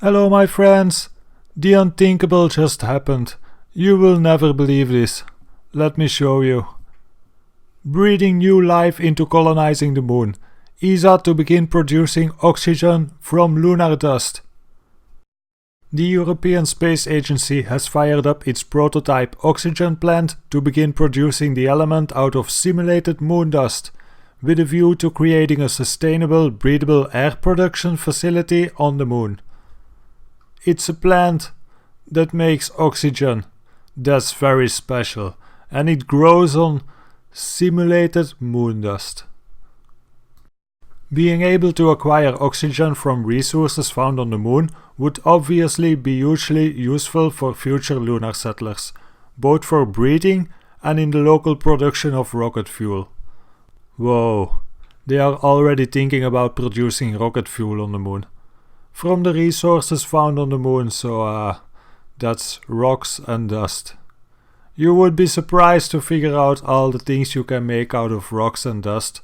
Hello my friends! The unthinkable just happened. You will never believe this. Let me show you. Breathing new life into colonizing the moon. E.S.A. to begin producing oxygen from lunar dust. The European Space Agency has fired up its prototype oxygen plant to begin producing the element out of simulated moon dust, with a view to creating a sustainable breathable air production facility on the moon. It's a plant that makes oxygen. That's very special, and it grows on simulated moon dust. Being able to acquire oxygen from resources found on the moon would obviously be hugely useful for future lunar settlers, both for breathing and in the local production of rocket fuel. Whoa, they are already thinking about producing rocket fuel on the moon. From the resources found on the moon, so that's rocks and dust. You would be surprised to figure out all the things you can make out of rocks and dust.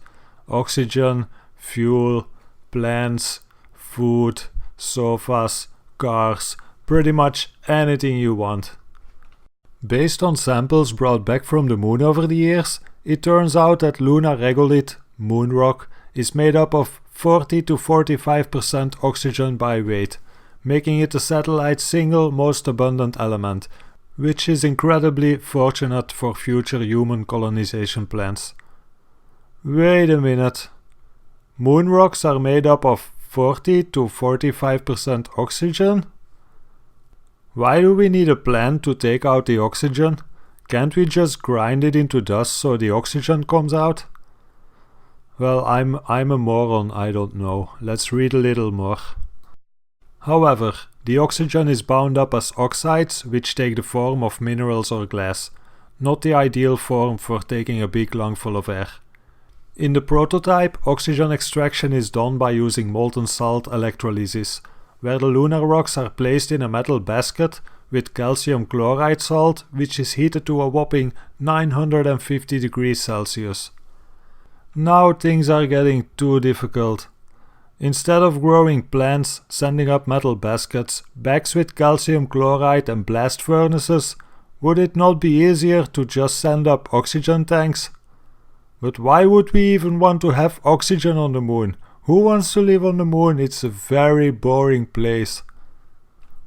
Oxygen, fuel, plants, food, sofas, cars, pretty much anything you want. Based on samples brought back from the moon over the years, it turns out that lunar regolith, moon rock, is made up of 40 to 45% oxygen by weight, making it the satellite's single most abundant element, which is incredibly fortunate for future human colonization plans. Wait a minute. Moon rocks are made up of 40 to 45% oxygen? Why do we need a plant to take out the oxygen? Can't we just grind it into dust so the oxygen comes out? Well, I'm a moron, I don't know. Let's read a little more. However, the oxygen is bound up as oxides, which take the form of minerals or glass, not the ideal form for taking a big lungful of air. In the prototype, oxygen extraction is done by using molten salt electrolysis, where the lunar rocks are placed in a metal basket with calcium chloride salt, which is heated to a whopping 950 degrees Celsius. Now things are getting too difficult. Instead of growing plants, sending up metal baskets, bags with calcium chloride and blast furnaces, would it not be easier to just send up oxygen tanks? But why would we even want to have oxygen on the moon? Who wants to live on the moon? It's a very boring place.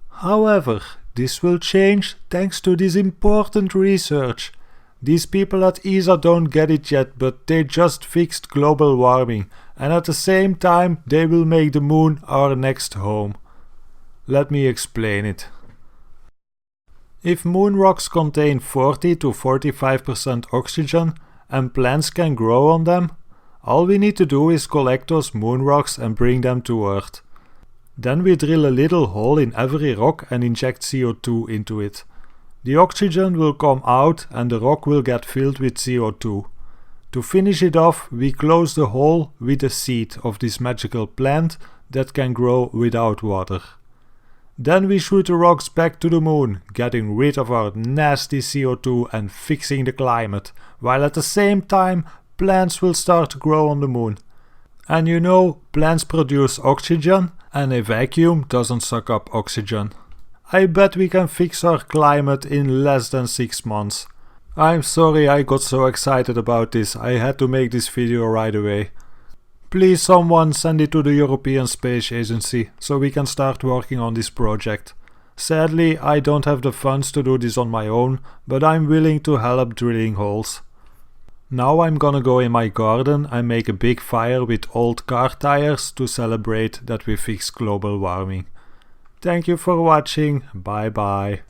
However, this will change thanks to this important research. These people at E.S.A. don't get it yet, but they just fixed global warming, and at the same time they will make the moon our next home. Let me explain it. If moon rocks contain 40 to 45% oxygen, and plants can grow on them, all we need to do is collect those moon rocks and bring them to Earth. Then we drill a little hole in every rock and inject CO2 into it. The oxygen will come out and the rock will get filled with CO2. To finish it off, we close the hole with a seed of this magical plant that can grow without water. Then we shoot the rocks back to the moon, getting rid of our nasty CO2 and fixing the climate, while at the same time plants will start to grow on the moon. And you know, plants produce oxygen and a vacuum doesn't suck up oxygen. I bet we can fix our climate in less than 6 months. I'm sorry I got so excited about this, I had to make this video right away. Please someone send it to the European Space Agency so we can start working on this project. Sadly, I don't have the funds to do this on my own, but I'm willing to help drilling holes. Now I'm gonna go in my garden and make a big fire with old car tires to celebrate that we fixed global warming. Thank you for watching, bye bye.